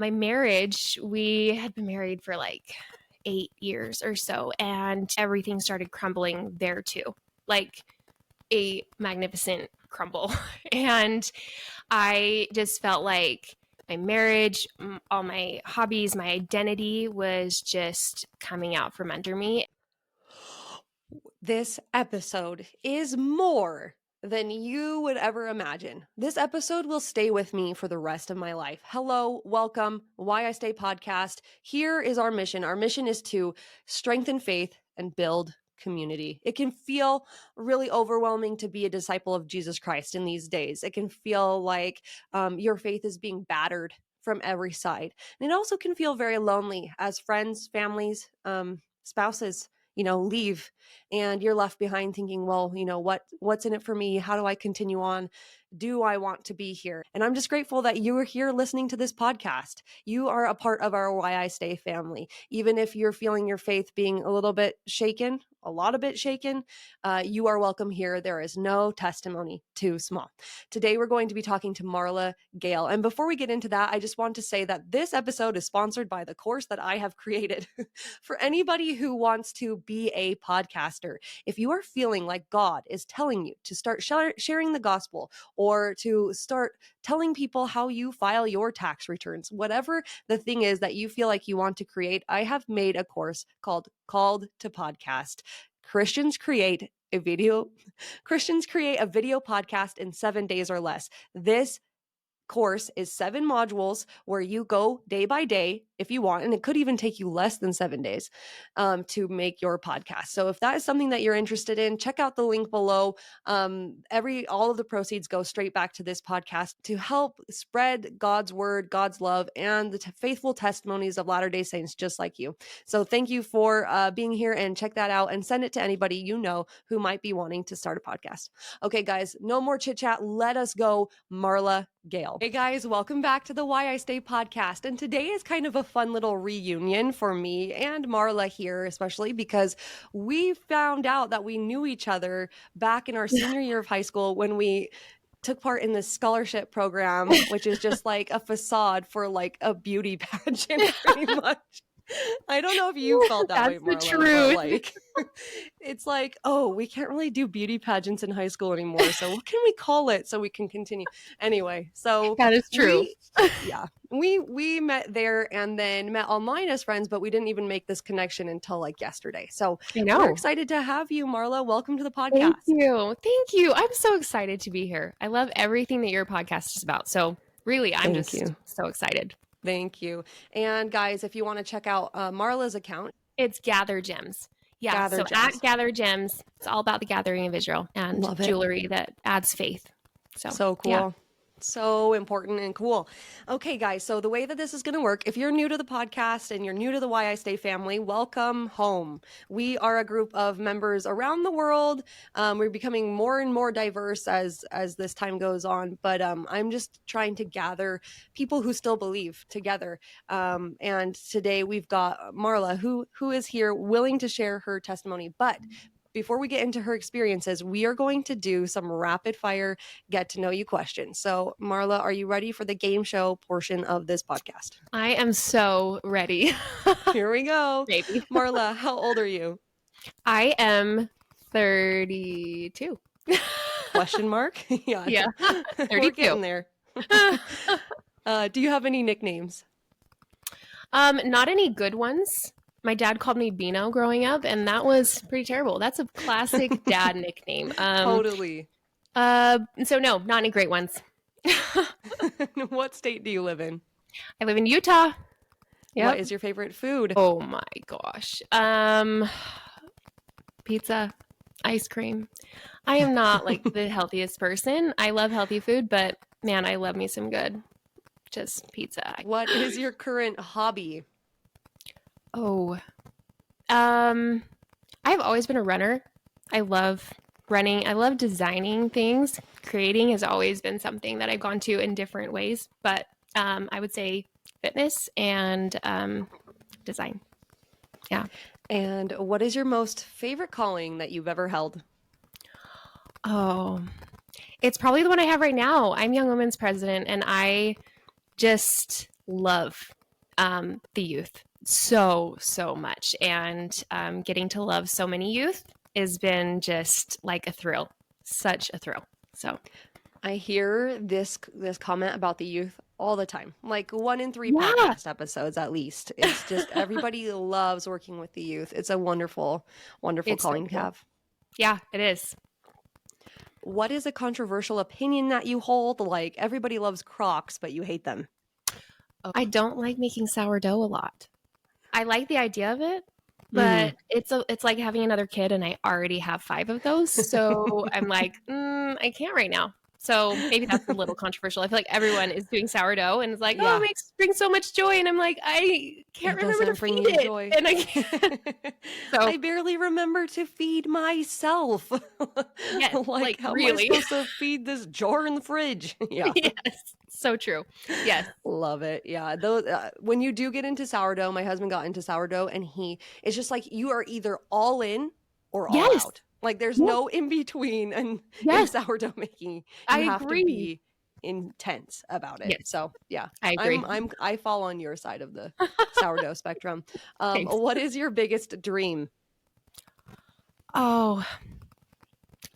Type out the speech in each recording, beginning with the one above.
my marriage, we had been married for like 8 years or so, and everything started crumbling there too, like a magnificent crumble. And I just felt like my marriage, all my hobbies, my identity was just coming out from under me. This episode is more than you would ever imagine. This episode will stay with me for the rest of my life. Hello, welcome, Why I Stay podcast. Here is our mission. Our mission is to strengthen faith and build community. It can feel really overwhelming to be a disciple of Jesus Christ in these days. It can feel like your faith is being battered from every side. And it also can feel very lonely as friends, families, spouses, leave, and you're left behind thinking, well, what's in it for me? How do I continue on? Do I want to be here? And I'm just grateful that you are here listening to this podcast. You are a part of our Why I Stay family. Even if you're feeling your faith being a little bit shaken, a lot of bit shaken, you are welcome here. There is no testimony too small. Today, we're going to be talking to Marla, Gale. And before we get into that, I just want to say that this episode is sponsored by the course that I have created for anybody who wants to be a podcaster. If you are feeling like God is telling you to start sharing the gospel or to start telling people how you file your tax returns, whatever the thing is that you feel like you want to create, I have made a course called Called to Podcast. Christians create a video podcast in 7 days or less. This course is 7 modules where you go day by day if you want, and it could even take you less than 7 days to make your podcast. So if that is something that you're interested in, check out the link below. All of the proceeds go straight back to this podcast to help spread God's word, God's love, and the faithful testimonies of Latter-day Saints just like you. So thank you for being here, and check that out and send it to anybody you know who might be wanting to start a podcast. Okay, guys, no more chit chat. Let us go, Marla, Gale. Hey guys, welcome back to the Why I Stay podcast. And today is kind of a fun little reunion for me and Marla here, especially because we found out that we knew each other back in our senior year of high school when we took part in this scholarship program, which is just like a facade for like a beauty pageant pretty much. I don't know if you felt that way, Marla. That's the truth. Like, it's like, oh, we can't really do beauty pageants in high school anymore. So what can we call it so we can continue? Anyway, so that is true. We met there and then met online as friends, but we didn't even make this connection until like yesterday. So we're excited to have you, Marla. Welcome to the podcast. Thank you. I'm so excited to be here. I love everything that your podcast is about. So really, I'm just so excited. Thank you. And guys, if you want to check out Marla's account, it's Gather Gems. Yeah. At Gather Gems, it's all about the gathering of Israel and jewelry that adds faith. So cool. Yeah. So important and cool. Okay, guys. So the way that this is going to work, if you're new to the podcast and you're new to the Why I Stay family, welcome home. We are a group of members around the world. We're becoming more and more diverse as this time goes on. But I'm just trying to gather people who still believe together. And today we've got Marla, who is here willing to share her testimony. But before we get into her experiences, we are going to do some rapid fire get to know you questions. So Marla, are you ready for the game show portion of this podcast? I am so ready. Here we go. Maybe. Marla, how old are you? I am 32. Question mark? Yeah. 32. We're getting there. Do you have any nicknames? Not any good ones. My dad called me Beano growing up, and that was pretty terrible. That's a classic dad nickname. Totally. So no, not any great ones. What state do you live in? I live in Utah. Yep. What is your favorite food? Oh my gosh. Pizza, ice cream. I am not like the healthiest person. I love healthy food, but man, I love me some good. Just pizza. What is your current hobby? Oh, I've always been a runner. I love running. I love designing things. Creating has always been something that I've gone to in different ways, but I would say fitness and design. Yeah. And what is your most favorite calling that you've ever held? Oh, it's probably the one I have right now. I'm Young Women's President, and I just love the youth so much, and getting to love so many youth has been just like a thrill, such a thrill. So I hear this comment about the youth all the time, like 1 in 3 yeah, podcast episodes at least. It's just everybody loves working with the youth. It's a wonderful it's so calling to cool. have. Yeah, it is. What is a controversial opinion that you hold? Like everybody loves Crocs, but you hate them. I don't like making sourdough a lot. I like the idea of it, but it's like having another kid, and I already have 5 of those. So I'm like, I can't right now. So maybe that's a little controversial. I feel like everyone is doing sourdough and it's like, oh, it brings so much joy. And I'm like, I can't remember to feed it. Joy. And I can't. So I barely remember to feed myself. Yes, like how really. am I supposed to feed this jar in the fridge? Yeah. Yes, so true. Yes. Love it. Yeah. Those when you do get into sourdough, my husband got into sourdough and it's just like you are either all in or all Yes. out. Like there's no in between and in sourdough making. I You have agree. to be intense about it. Yes. So yeah. I agree. I fall on your side of the sourdough spectrum. What is your biggest dream? Oh,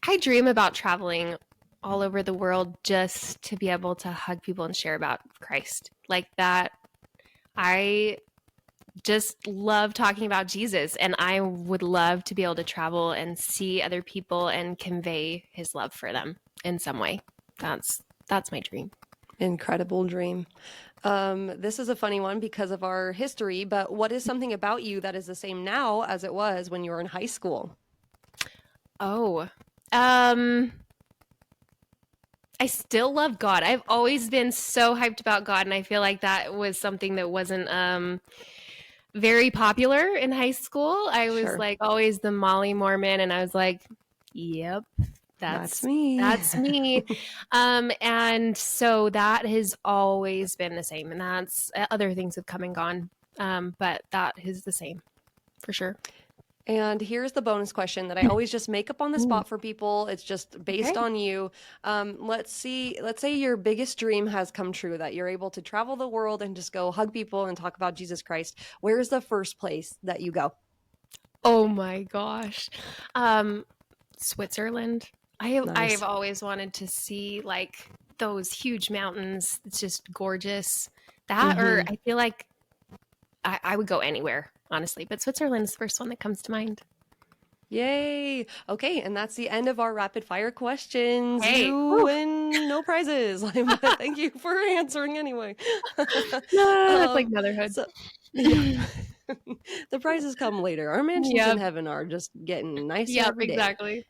I dream about traveling all over the world just to be able to hug people and share about Christ. Like that. I just love talking about Jesus, and I would love to be able to travel and see other people and convey his love for them in some way. That's my dream. Incredible dream. This is a funny one because of our history, but what is something about you that is the same now as it was when you were in high school? Oh, I still love God. I've always been so hyped about God, and I feel like that was something that wasn't very popular in high school. I was like always the Molly Mormon, and I was like, yep, that's me. That's me. And so that has always been the same, and that's other things have come and gone. But that is the same for sure. And here's the bonus question that I always just make up on the spot for people. It's just based on you. Let's say your biggest dream has come true, that you're able to travel the world and just go hug people and talk about Jesus Christ. Where's the first place that you go? Oh my gosh. Switzerland. I've always wanted to see like those huge mountains. It's just gorgeous. That or I feel like I would go anywhere, honestly. But Switzerland's the first one that comes to mind. Yay. Okay, and that's the end of our rapid fire questions. Hey. You win no prizes. But thank you for answering anyway. It's like motherhood. The prizes come later. Our mansions in heaven are just getting nicer every day. Exactly.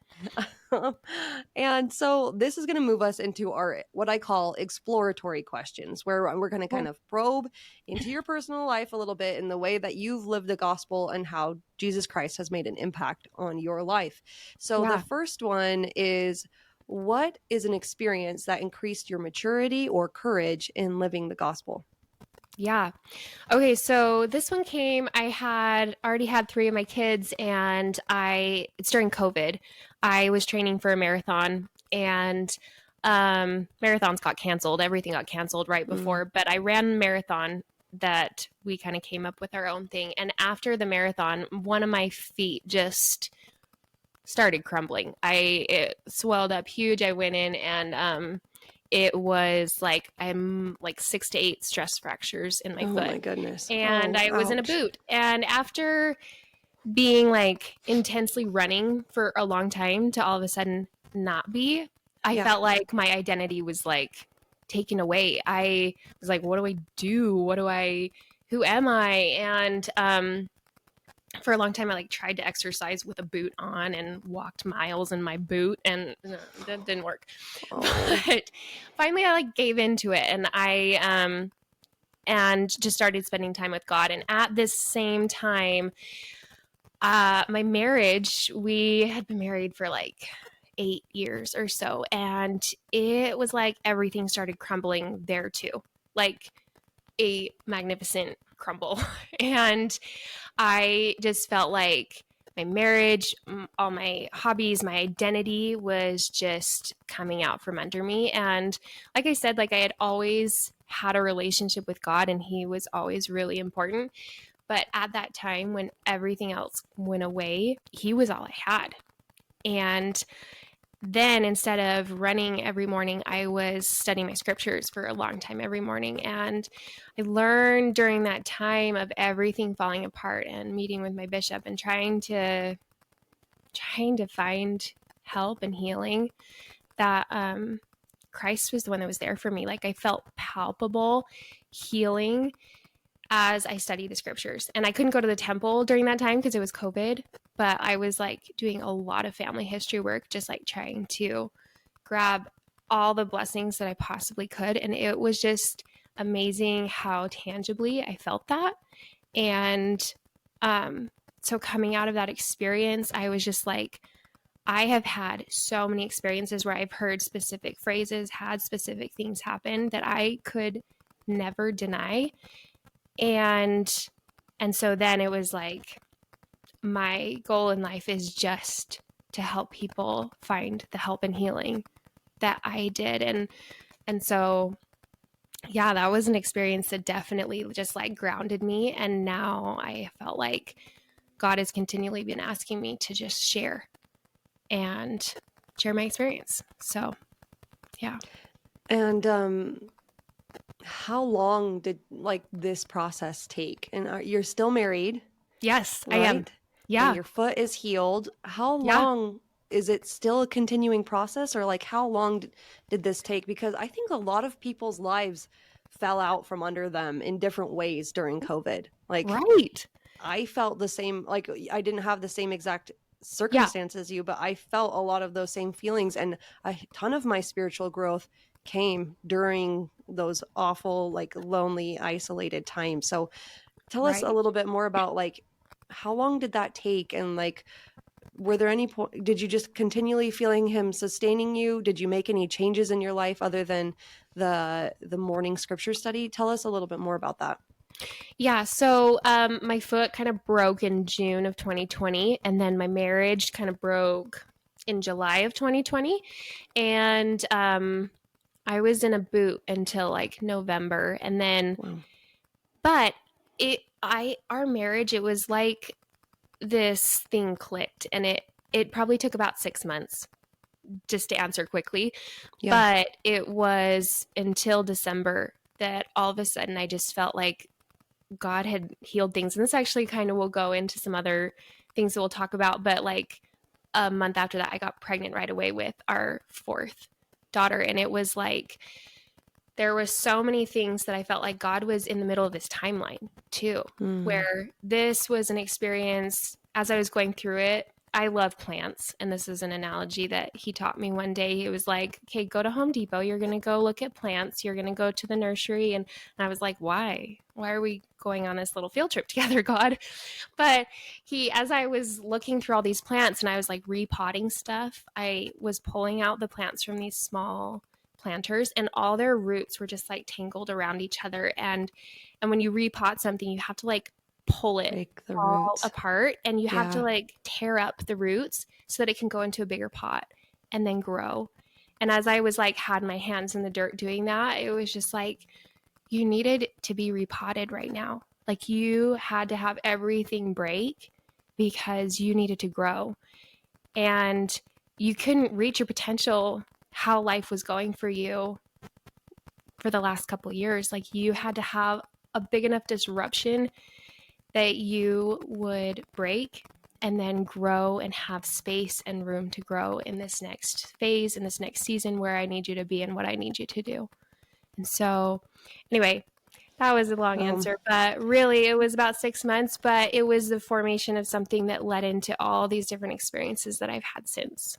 And so this is going to move us into our what I call exploratory questions, where we're going to kind of probe into your personal life a little bit in the way that you've lived the gospel and how Jesus Christ has made an impact on your life. So the first one is, what is an experience that increased your maturity or courage in living the gospel? Yeah. Okay. So this one came, I had already had 3 of my kids, and it's during COVID. I was training for a marathon, and marathons got canceled. Everything got canceled right before, but I ran a marathon that we kind of came up with our own thing. And after the marathon, one of my feet just started crumbling. It swelled up huge. I went in and, it was like I'm like 6 to 8 stress fractures in my foot. Oh my goodness. And I was in a boot. And after being like intensely running for a long time to all of a sudden not be, I felt like my identity was like taken away. I was like, what do I do? Who am I? And for a long time, I like tried to exercise with a boot on and walked miles in my boot, and that didn't work. But finally, I like gave into it, and I and just started spending time with God. And at this same time, my marriage, we had been married for like 8 years or so, and it was like everything started crumbling there too, like a magnificent crumble. And I just felt like my marriage, all my hobbies, my identity was just coming out from under me. And like I said, like I had always had a relationship with God, and he was always really important. But at that time, when everything else went away, he was all I had. And then instead of running every morning, I was studying my scriptures for a long time every morning. And I learned during that time of everything falling apart and meeting with my bishop and trying to find help and healing, that Christ was the one that was there for me. Like, I felt palpable healing as I studied the scriptures. And I couldn't go to the temple during that time because it was COVID, but I was like doing a lot of family history work, just like trying to grab all the blessings that I possibly could. And it was just amazing how tangibly I felt that. And so coming out of that experience, I was just like, I have had so many experiences where I've heard specific phrases, had specific things happen that I could never deny. And so then it was like, my goal in life is just to help people find the help and healing that I did. And so, yeah, that was an experience that definitely just like grounded me. And now I felt like God has continually been asking me to just share my experience. So, yeah. And how long did like this process take? And you're still married? Yes, right? I am. Yeah. And your foot is healed. How Yeah. long is it still a continuing process, or like how long did this take? Because I think a lot of people's lives fell out from under them in different ways during COVID. Like, right. I felt the same, like I didn't have the same exact circumstances as you, but I felt a lot of those same feelings, and a ton of my spiritual growth came during those awful, like lonely, isolated times. So tell us a little bit more about like, how long did that take? And like, were there any did you just continually feeling him sustaining you? Did you make any changes in your life other than the morning scripture study? Tell us a little bit more about that. Yeah, so my foot kind of broke in June of 2020, and then my marriage kind of broke in July of 2020, and I was in a boot until like November, and then, Wow. but our marriage, it was like this thing clicked, and it probably took about 6 months, just to answer quickly. Yeah. But it was until December that all of a sudden I just felt like God had healed things. And this actually kind of will go into some other things that we'll talk about. But like a month after that, I got pregnant right away with our fourth daughter. And it was like, there was so many things that I felt like God was in the middle of this timeline too, where this was an experience as I was going through it. I love plants. And this is an analogy that he taught me one day. He was like, okay, go to Home Depot. You're going to go look at plants. You're going to go to the nursery. And I was like, why? Why are we going on this little field trip together, God? But as I was looking through all these plants and I was like repotting stuff, I was pulling out the plants from these small planters, and all their roots were just like tangled around each other. And when you repot something, you have to like pull it all apart, and you have to like tear up the roots so that it can go into a bigger pot and then grow. And as I was like had my hands in the dirt doing that, it was just like, you needed to be repotted right now. Like, you had to have everything break because you needed to grow, and you couldn't reach your potential, how life was going for you for the last couple of years. Like, you had to have a big enough disruption that you would break and then grow and have space and room to grow in this next phase, in this next season where I need you to be and what I need you to do. And so anyway, that was a long answer, but really it was about 6 months, but it was the formation of something that led into all these different experiences that I've had since.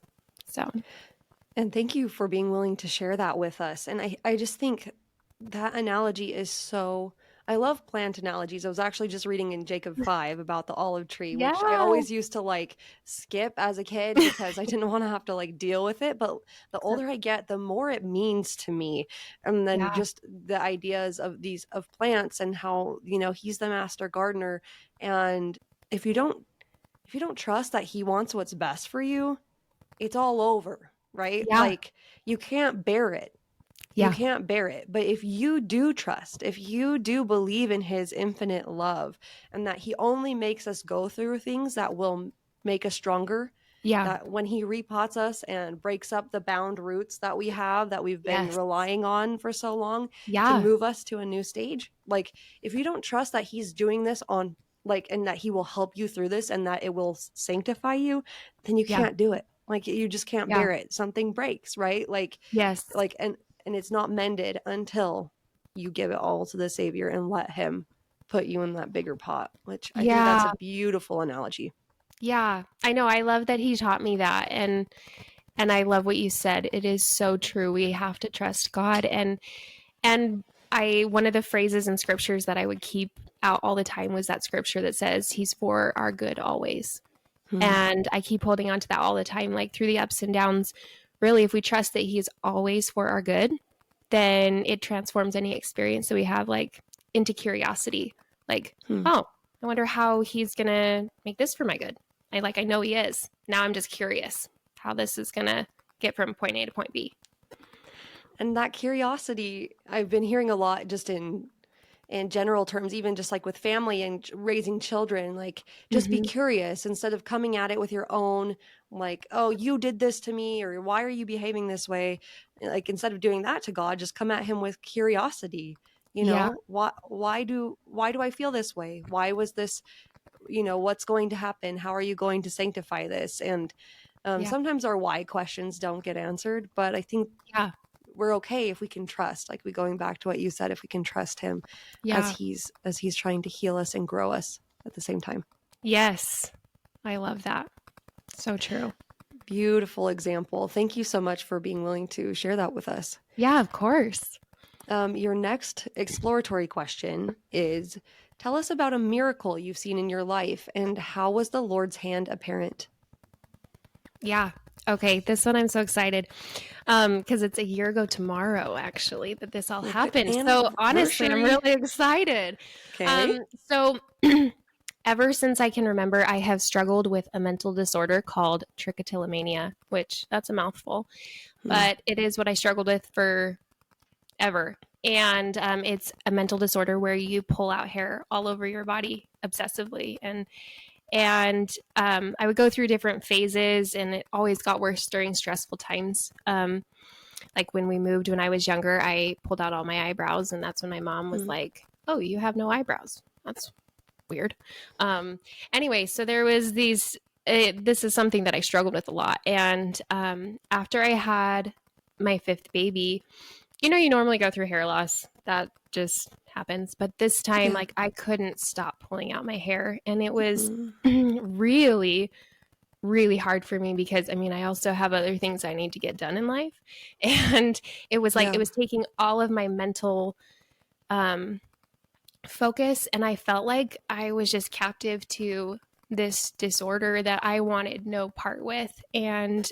So. And thank you for being willing to share that with us. And I just think that analogy is so, I love plant analogies. I was actually just reading in Jacob 5 about the olive tree, which I always used to like skip as a kid because I didn't want to have to like deal with it. But the older I get, the more it means to me. And then just the ideas of plants and how, you know, he's the master gardener. And if you don't trust that he wants what's best for you, it's all over. Right? Yeah. Like, you can't bear it. You Yeah. can't bear it. But if you do trust, if you do believe in his infinite love and that he only makes us go through things that will make us stronger, Yeah. that when he repots us and breaks up the bound roots that we have, that we've been Yes. relying on for so long to Yeah. move us to a new stage, like if you don't trust that he's doing this on like, and that he will help you through this and that it will sanctify you, then you Yeah. can't do it. Like you just can't Yeah. bear it. Something breaks, right? Yes. And it's not mended until you give it all to the Savior and let him put you in that bigger pot, which I think that's Yeah. a beautiful analogy. Yeah. I know. I love that he taught me that. And I love what you said. It is so true. We have to trust God. And one of the phrases in scriptures that I would keep out all the time was that scripture that says he's for our good always. And I keep holding on to that all the time, like through the ups and downs. Really, if we trust that he's always for our good, then it transforms any experience that we have like into curiosity. Like, oh, I wonder how he's going to make this for my good. I know he is. Now I'm just curious how this is going to get from point A to point B. And that curiosity, I've been hearing a lot just in general terms, even just like with family and raising children, like just be curious instead of coming at it with your own, like, oh, you did this to me, or why are you behaving this way? Like instead of doing that to God, just come at him with curiosity. You Yeah. know, why do I feel this way? Why was this, what's going to happen? How are you going to sanctify this? And sometimes our why questions don't get answered, but I think Yeah. we're okay if we can trust, like we going back to what you said, if we can trust him Yeah. as he's trying to heal us and grow us at the same time. Yes. I love that. So true. Beautiful example. Thank you so much for being willing to share that with us. Yeah, of course. Your next exploratory question is, tell us about a miracle you've seen in your life and how was the Lord's hand apparent? Yeah. Okay. This one I'm so excited. Because it's a year ago tomorrow, actually, that this all happened. So honestly, I'm really excited. Okay. So ever since I can remember, I have struggled with a mental disorder called trichotillomania, which that's a mouthful, but it is what I struggled with forever. And it's a mental disorder where you pull out hair all over your body obsessively. And I would go through different phases, and it always got worse during stressful times. Like when we moved when I was younger, I pulled out all my eyebrows, and that's when my mom was like, "Oh, you have no eyebrows. That's weird." Anyway, so there was these. This is something that I struggled with a lot, and after I had my fifth baby, you normally go through hair loss. That just happens. But this time, like I couldn't stop pulling out my hair, and it was really, really hard for me because I also have other things I need to get done in life. And it was like it was taking all of my mental focus, and I felt like I was just captive to this disorder that I wanted no part with. And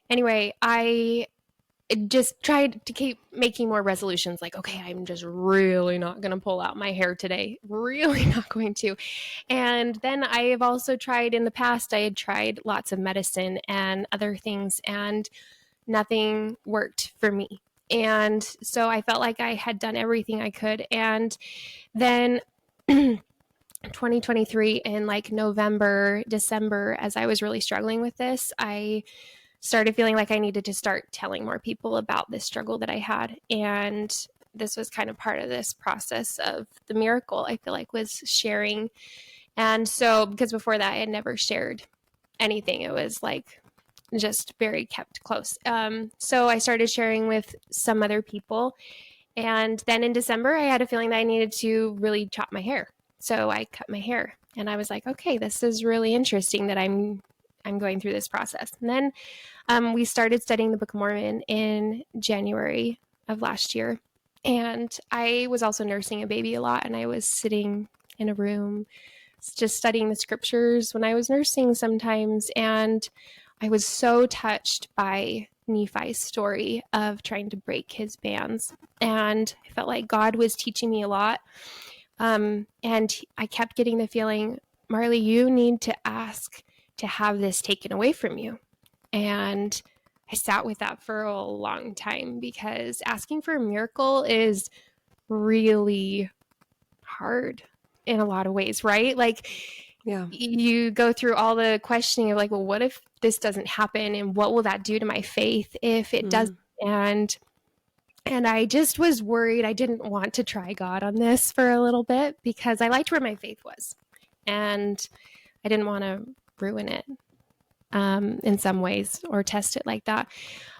anyway, I just tried to keep making more resolutions, like, okay, I'm just really not going to pull out my hair today. Really not going to. And then I have also tried in the past, I had tried lots of medicine and other things, and nothing worked for me. And so I felt like I had done everything I could. And then 2023 in like November, December, as I was really struggling with this, I started feeling like I needed to start telling more people about this struggle that I had. And this was kind of part of this process of the miracle, I feel like, was sharing. And so, because before that, I had never shared anything. It was like just very kept close. So I started sharing with some other people. And then in December, I had a feeling that I needed to really chop my hair. So I cut my hair. And I was like, okay, this is really interesting that I'm going through this process. And then we started studying the Book of Mormon in January of last year. And I was also nursing a baby a lot. And I was sitting in a room just studying the scriptures when I was nursing sometimes. And I was so touched by Nephi's story of trying to break his bands. And I felt like God was teaching me a lot. And I kept getting the feeling, Marley, you need to ask to have this taken away from you. And I sat with that for a long time because asking for a miracle is really hard in a lot of ways, right? Like, Yeah. you go through all the questioning of like, well, what if this doesn't happen? And what will that do to my faith if it does? And I just was worried. I didn't want to try God on this for a little bit because I liked where my faith was. And I didn't want to ruin it in some ways or test it like that.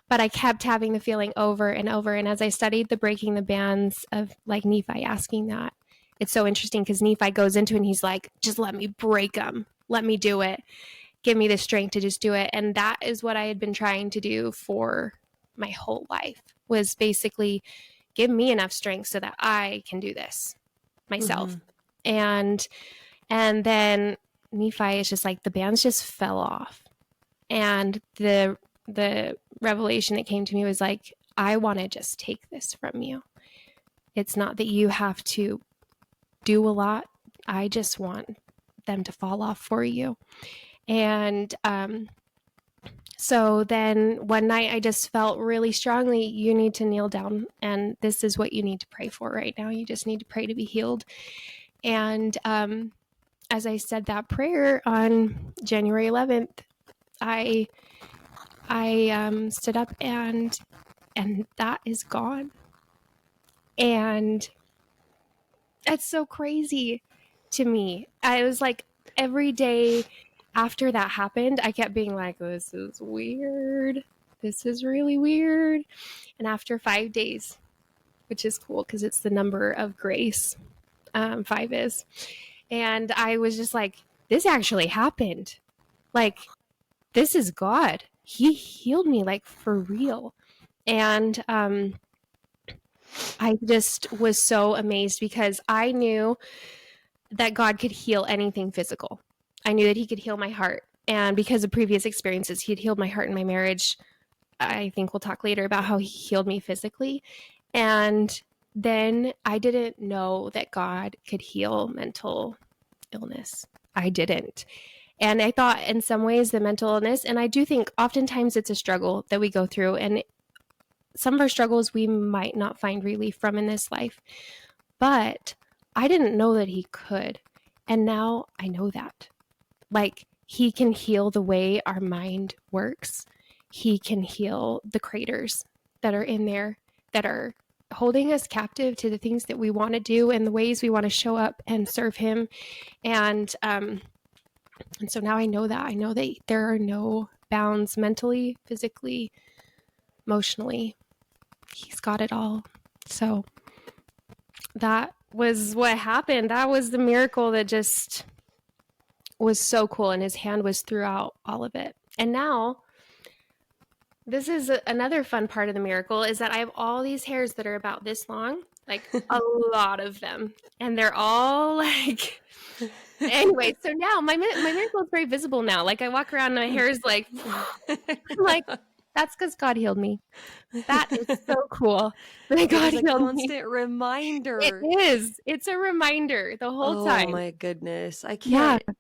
But I kept having the feeling over and over. And as I studied the breaking the bands of like Nephi asking that, it's so interesting because Nephi goes into it and he's like, just let me break them. Let me do it. Give me the strength to just do it. And that is what I had been trying to do for my whole life, was basically give me enough strength so that I can do this myself. And then Nephi is just like, the bands just fell off. And the revelation that came to me was like, I want to just take this from you. It's not that you have to do a lot. I just want them to fall off for you. And so then one night I just felt really strongly, you need to kneel down and this is what you need to pray for right now. You just need to pray to be healed. And as I said that prayer on January 11th, I stood up and that is gone. And that's so crazy to me. I was like, every day after that happened, I kept being like, this is weird. This is really weird. And after 5 days, which is cool because it's the number of grace, 5 is. And I was just like, this actually happened. Like, this is God. He healed me, like, for real. And I just was so amazed because I knew that God could heal anything physical. I knew that he could heal my heart. And because of previous experiences, he had healed my heart in my marriage. I think we'll talk later about how he healed me physically. And then I didn't know that God could heal mental illness. I didn't. And I thought in some ways the mental illness, and I do think oftentimes it's a struggle that we go through. And some of our struggles we might not find relief from in this life. But I didn't know that he could. And now I know that. Like, he can heal the way our mind works. He can heal the craters that are in there that are holding us captive to the things that we want to do and the ways we want to show up and serve him. And so now I know that. I know that there are no bounds mentally, physically, emotionally. He's got it all. So that was what happened. That was the miracle that just was so cool. And his hand was throughout all of it. And now, this is another fun part of the miracle, is that I have all these hairs that are about this long, like a lot of them. And they're all like, anyway, so now my miracle is very visible now. Like, I walk around and my hair is like, like, that's because God healed me. That is so cool. That God It's a healed constant me. reminder. It is. It's a reminder the whole time. Oh my goodness. I can't. Yeah.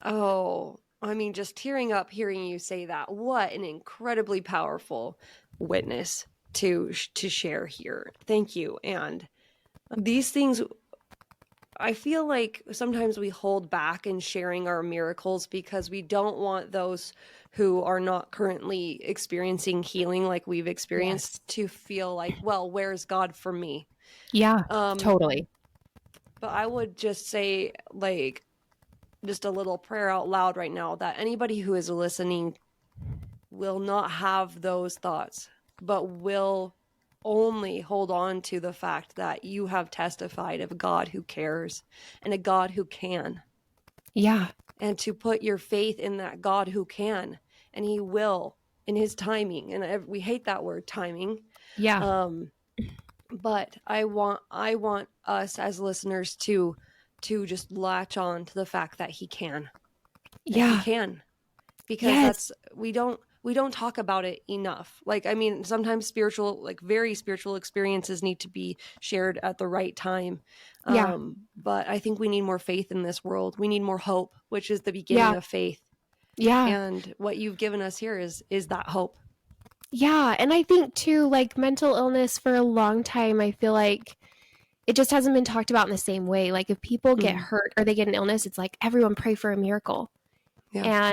Oh, I mean, just tearing up hearing you say that. What an incredibly powerful witness to share here. Thank you. And these things, I feel like sometimes we hold back in sharing our miracles because we don't want those who are not currently experiencing healing like we've experienced to feel like, well, where's God for me? Yeah, totally. But I would just say, like, just a little prayer out loud right now that anybody who is listening will not have those thoughts, but will only hold on to the fact that you have testified of a God who cares and a God who can. Yeah. And to put your faith in that God who can, and he will in his timing. And we hate that word, timing. Yeah. But I want us as listeners to just latch on to the fact that he can. Yeah. He can. Because that's, we don't talk about it enough. Like, I mean, sometimes very spiritual experiences need to be shared at the right time. Yeah. But I think we need more faith in this world. We need more hope, which is the beginning of faith. Yeah. And what you've given us here is that hope. Yeah, and I think too, like mental illness for a long time, I feel like it just hasn't been talked about in the same way. Like if people get Mm, hurt or they get an illness, it's like everyone pray for a miracle. yeah.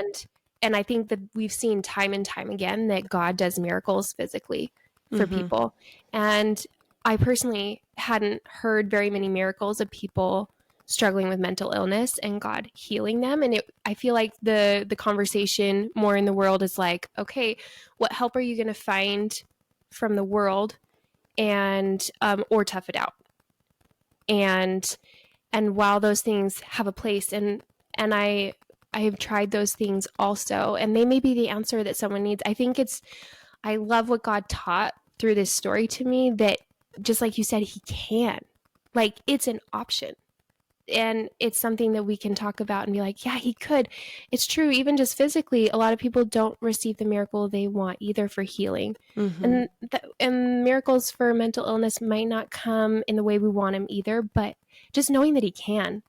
And I think that we've seen time and time again that God does miracles physically for Mm-hmm. people. And I personally hadn't heard very many miracles of people struggling with mental illness and God healing them. And I feel like the conversation more in the world is like, okay, what help are you going to find from the world, and or tough it out? And while those things have a place, and I have tried those things also, and they may be the answer that someone needs. I love what God taught through this story to me, that just like you said, he can, like, it's an option, and it's something that we can talk about and be like, yeah, he could. It's true. Even just physically, a lot of people don't receive the miracle they want either for healing. Mm-hmm. And miracles for mental illness might not come in the way we want them either, but just knowing that he can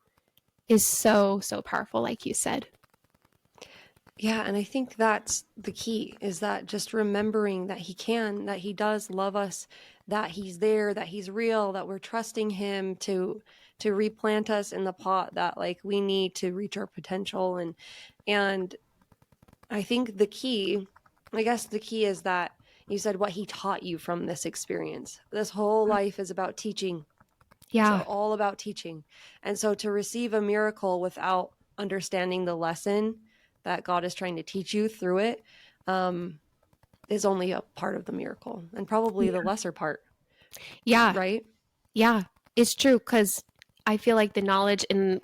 is so, so powerful, like you said. Yeah, and I think that's the key, is that just remembering that he can, that he does love us, that he's there, that he's real, that we're trusting him to replant us in the pot that like we need to reach our potential. And I think the key, I guess the key is that you said what he taught you from this experience. This whole life is about teaching. It's Yeah. all about teaching. And so to receive a miracle without understanding the lesson that God is trying to teach you through it, is only a part of the miracle, and probably the lesser part, Yeah. right? Yeah. It's true, because I feel like the knowledge and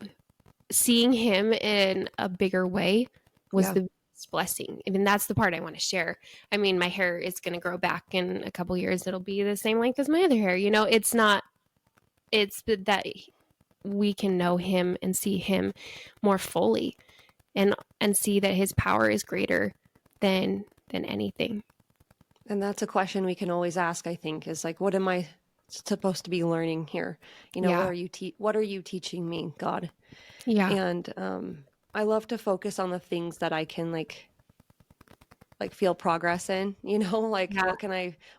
seeing him in a bigger way was Yeah. the biggest blessing. I mean, that's the part I want to share. I mean, my hair is going to grow back in a couple years. It'll be the same length as my other hair. You know, it's not, it's that we can know him and see him more fully, and see that his power is greater than anything. And that's a question we can always ask, I think, is like, what am I supposed to be learning here? You know, Yeah. what are you teaching me, God? Yeah. And I love to focus on the things that I can like feel progress in, you know, like Yeah.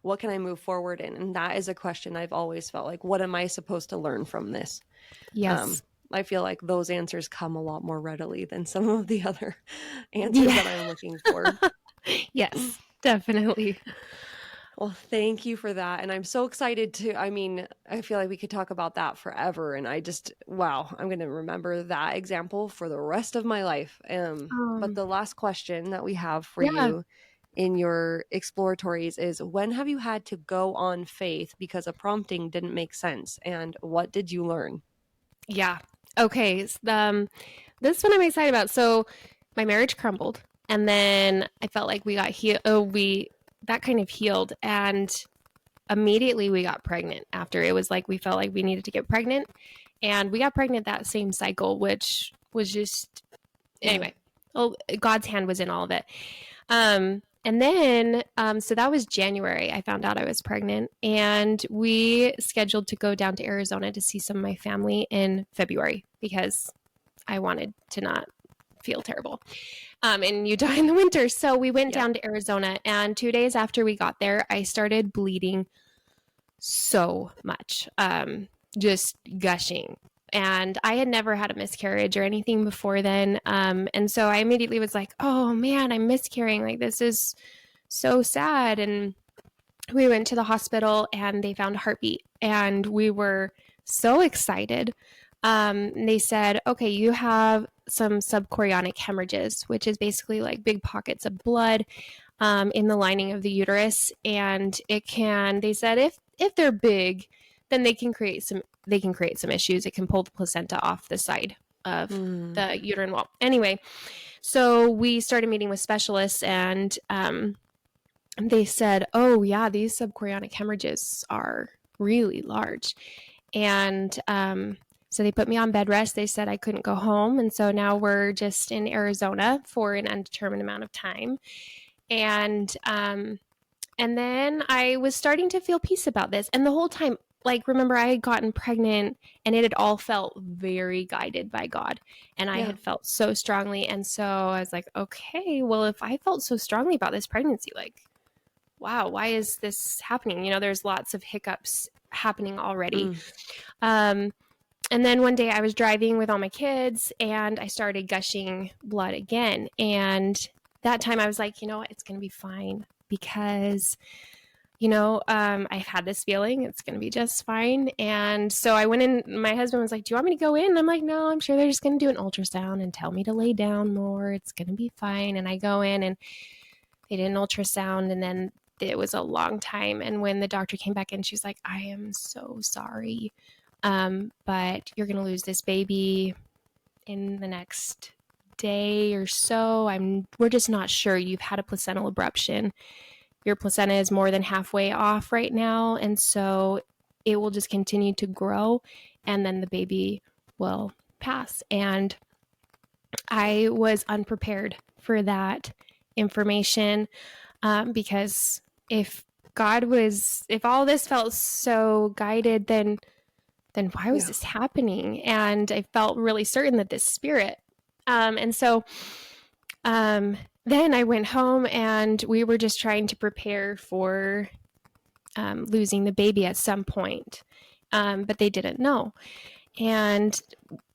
what can I move forward in? And that is a question I've always felt like, what am I supposed to learn from this? Yes. I feel like those answers come a lot more readily than some of the other answers Yeah. that I'm looking for. Yes, definitely. Well, thank you for that. And I'm so excited to, I mean, I feel like we could talk about that forever. And I just, wow, I'm going to remember that example for the rest of my life. But the last question that we have for Yeah. you in your exploratories is, when have you had to go on faith because a prompting didn't make sense? And what did you learn? Yeah. Okay. This one I'm excited about. So my marriage crumbled, and then I felt like we got healed. Oh, that kind of healed, and immediately we got pregnant. After, it was like we felt like we needed to get pregnant, and we got pregnant that same cycle, which was just, anyway. Oh, God's hand was in all of it. And then, so that was January. I found out I was pregnant, and we scheduled to go down to Arizona to see some of my family in February, because I wanted to not feel terrible in Utah in the winter. So we went Yeah. down to Arizona, and 2 days after we got there, I started bleeding so much, just gushing. And I had never had a miscarriage or anything before then. And so I immediately was like, oh man, I'm miscarrying. Like, this is so sad. And we went to the hospital, and they found a heartbeat, and we were so excited. They said, okay, you have some subchorionic hemorrhages, which is basically like big pockets of blood in the lining of the uterus. And they said, if they're big, then they can create some issues. It can pull the placenta off the side of the uterine wall. Anyway, so we started meeting with specialists, and they said, oh yeah, these subchorionic hemorrhages are really large. And so they put me on bed rest. They said I couldn't go home. And so now we're just in Arizona for an undetermined amount of time. And then I was starting to feel peace about this. And the whole time, like, remember, I had gotten pregnant, and it had all felt very guided by God. And I had felt so strongly. And so I was like, okay, well, if I felt so strongly about this pregnancy, like, wow, why is this happening? You know, there's lots of hiccups happening already. Mm. And then one day I was driving with all my kids and I started gushing blood again. And that time I was like, you know what, it's going to be fine because, I've had this feeling it's going to be just fine. And so I went in, my husband was like, do you want me to go in? And I'm like, no, I'm sure they're just going to do an ultrasound and tell me to lay down more. It's going to be fine. And I go in and they did an ultrasound, and then it was a long time. And when the doctor came back in, she's like, I am so sorry. But you're going to lose this baby in the next day or so. We're just not sure. You've had a placental abruption. Your placenta is more than halfway off right now. And so it will just continue to grow and then the baby will pass. And I was unprepared for that information because if all this felt so guided, then why was this happening? And I felt really certain that this spirit. And so then I went home and we were just trying to prepare for losing the baby at some point. But they didn't know. And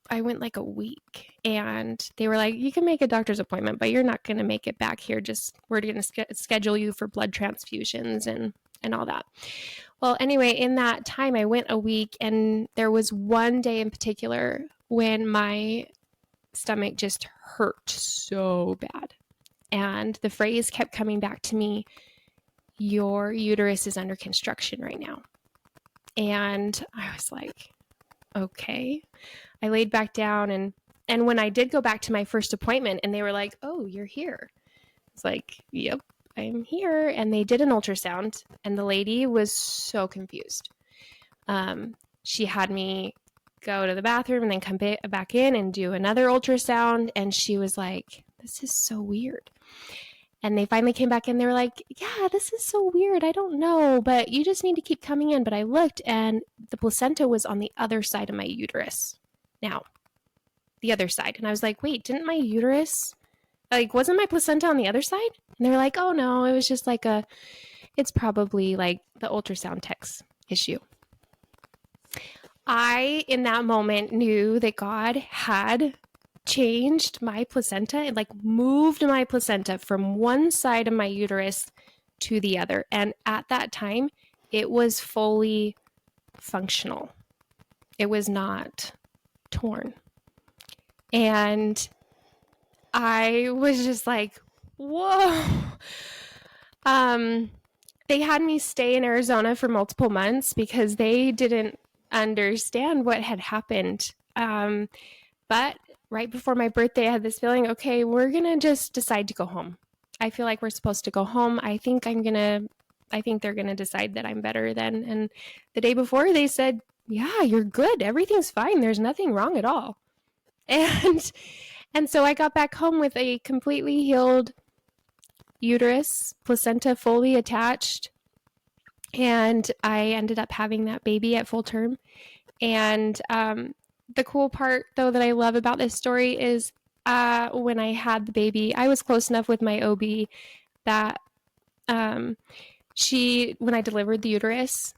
I went like a week and they were like, you can make a doctor's appointment, but you're not going to make it back here. We're going to schedule you for blood transfusions and all that. Well, anyway, in that time, I went a week and there was one day in particular when my stomach just hurt so bad. And the phrase kept coming back to me, your uterus is under construction right now. And I was like, okay. I laid back down and when I did go back to my first appointment and they were like, oh, you're here. It's like, yep, I'm here. And they did an ultrasound and the lady was so confused. She had me go to the bathroom and then come back in and do another ultrasound. And she was like, this is so weird. And they finally came back in. They were like, yeah, this is so weird. I don't know, but you just need to keep coming in. But I looked and the placenta was on the other side of my uterus. Now, the other side. And I was like, wait, didn't my uterus, wasn't my placenta on the other side? And they were like, oh no, it was just it's probably like the ultrasound tech's issue. I, in that moment, knew that God had changed my placenta and moved my placenta from one side of my uterus to the other. And at that time, it was fully functional. It was not torn. And I was just like, whoa. They had me stay in Arizona for multiple months because they didn't understand what had happened. But right before my birthday, I had this feeling, okay, we're going to just decide to go home. I feel like we're supposed to go home. I think they're going to decide that I'm better then. And the day before they said, yeah, you're good. Everything's fine. There's nothing wrong at all. And so I got back home with a completely healed uterus, placenta fully attached. And I ended up having that baby at full term. And the cool part, though, that I love about this story is when I had the baby, I was close enough with my OB that when I delivered the uterus,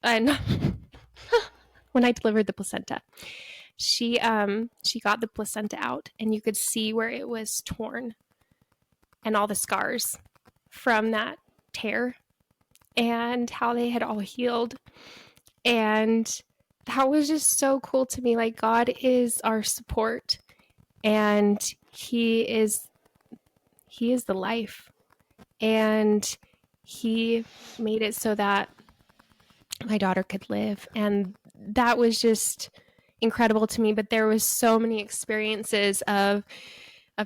and when I delivered the placenta, she got the placenta out and you could see where it was torn and all the scars from that tear and how they had all healed. And that was just so cool to me. Like, God is our support and he is the life, and he made it so that my daughter could live. And that was just incredible to me. But there was so many experiences of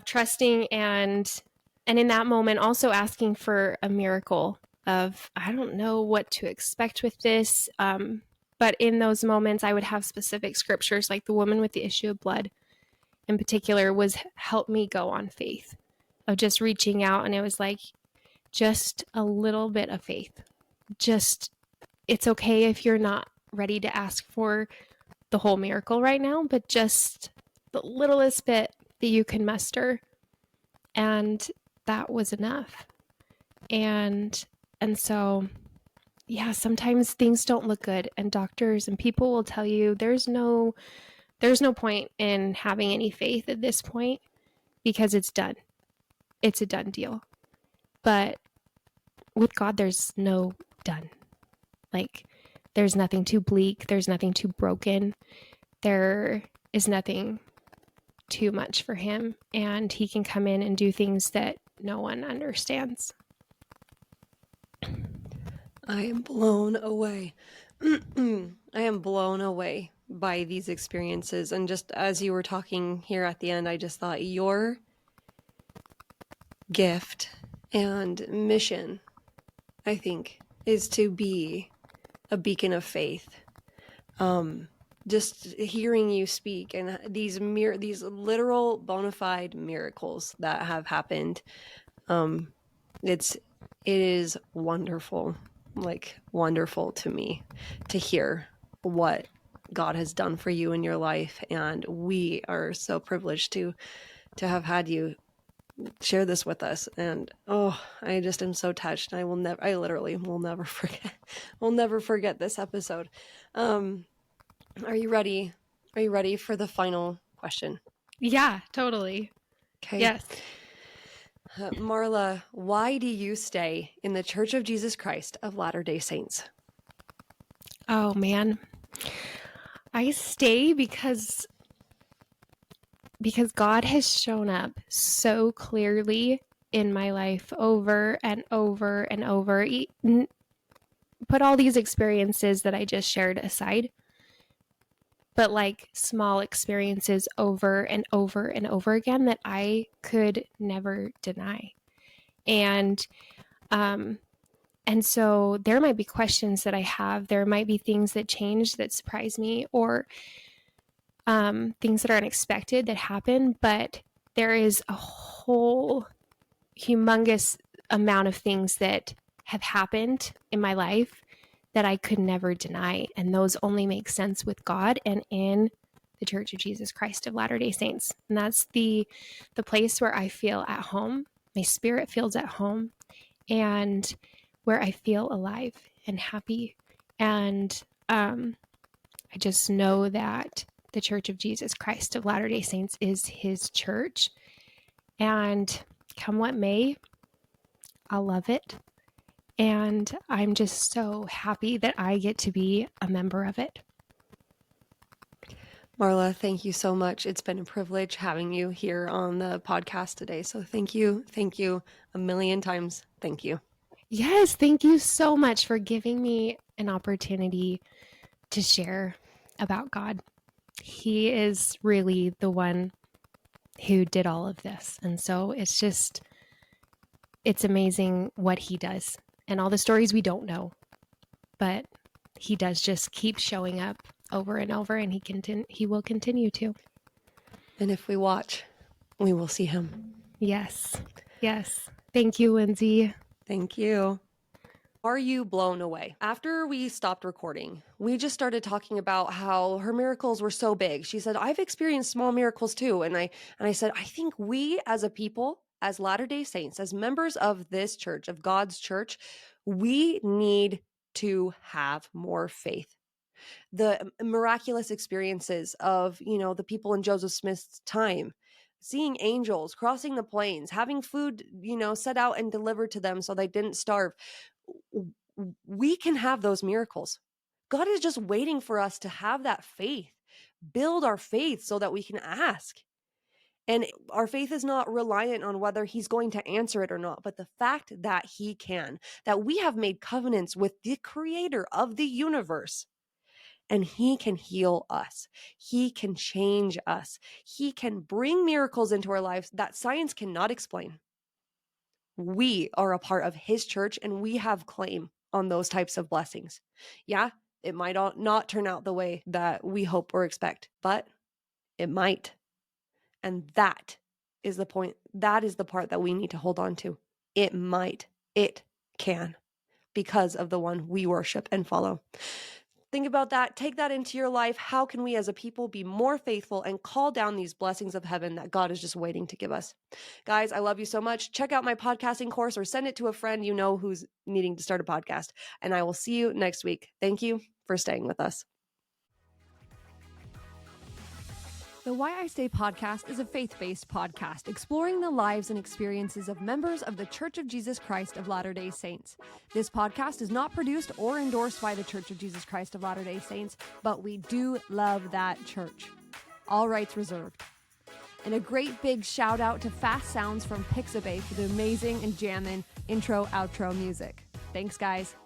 trusting and in that moment also asking for a miracle of, I don't know what to expect with this. But in those moments, I would have specific scriptures, like the woman with the issue of blood in particular was help me go on faith of just reaching out. And it was like, just a little bit of faith. Just, it's okay if you're not ready to ask for the whole miracle right now, but just the littlest bit that you can muster. And that was enough. And And so, yeah, sometimes things don't look good, and doctors and people will tell you there's no point in having any faith at this point because it's done. It's a done deal. But with God, there's no done. Like, there's nothing too bleak. There's nothing too broken. There is nothing too much for him. And he can come in and do things that no one understands. I am blown away. I am blown away by these experiences. And just as you were talking here at the end, I just thought your gift and mission, I think, is to be a beacon of faith. Just hearing you speak and these literal bona fide miracles that have happened, it is wonderful, like wonderful to me to hear what God has done for you in your life, and we are so privileged to have had you share this with us. And I just am so touched. I literally will never forget this episode. Are you ready? Are you ready for the final question? Yeah, totally. Okay. Yes. Marla, why do you stay in the Church of Jesus Christ of Latter-day Saints? Oh, man. I stay because God has shown up so clearly in my life over and over and over. Put all these experiences that I just shared aside, but like small experiences over and over and over again that I could never deny. And so there might be questions that I have. There might be things that change that surprise me, or things that are unexpected that happen, but there is a whole humongous amount of things that have happened in my life that I could never deny. And those only make sense with God and in the Church of Jesus Christ of Latter-day Saints. And that's the place where I feel at home. My spirit feels at home, and where I feel alive and happy. And I just know that the Church of Jesus Christ of Latter-day Saints is his church. And come what may, I'll love it. And I'm just so happy that I get to be a member of it. Marla, thank you so much. It's been a privilege having you here on the podcast today. So thank you. Thank you a million times. Thank you. Yes, thank you so much for giving me an opportunity to share about God. He is really the one who did all of this. And so it's amazing what he does and all the stories we don't know. But he does just keep showing up over and over, and he will continue to. And if we watch, we will see him. Yes. Yes. Thank you, Lynzi. Thank you. Are you blown away? After we stopped recording, we just started talking about how her miracles were so big. She said, I've experienced small miracles too. And I said, I think we as a people, as Latter-day Saints, as members of this church, of God's church, we need to have more faith. The miraculous experiences of, the people in Joseph Smith's time, seeing angels, crossing the plains, having food, set out and delivered to them so they didn't starve. We can have those miracles. God is just waiting for us to have that faith, build our faith so that we can ask. And our faith is not reliant on whether he's going to answer it or not, but the fact that he can, that we have made covenants with the creator of the universe, and he can heal us. He can change us. He can bring miracles into our lives that science cannot explain. We are a part of his church, and we have claim on those types of blessings. Yeah, it might not turn out the way that we hope or expect, but it might. And that is the point. That is the part that we need to hold on to. It might. It can, because of the one we worship and follow. Think about that. Take that into your life. How can we as a people be more faithful and call down these blessings of heaven that God is just waiting to give us? Guys, I love you so much. Check out my podcasting course or send it to a friend you know who's needing to start a podcast. And I will see you next week. Thank you for staying with us. The Why I Stay podcast is a faith-based podcast exploring the lives and experiences of members of the Church of Jesus Christ of Latter-day Saints. This podcast is not produced or endorsed by the Church of Jesus Christ of Latter-day Saints, but we do love that church. All rights reserved. And a great big shout out to Fast Sounds from Pixabay for the amazing and jammin' intro-outro music. Thanks, guys.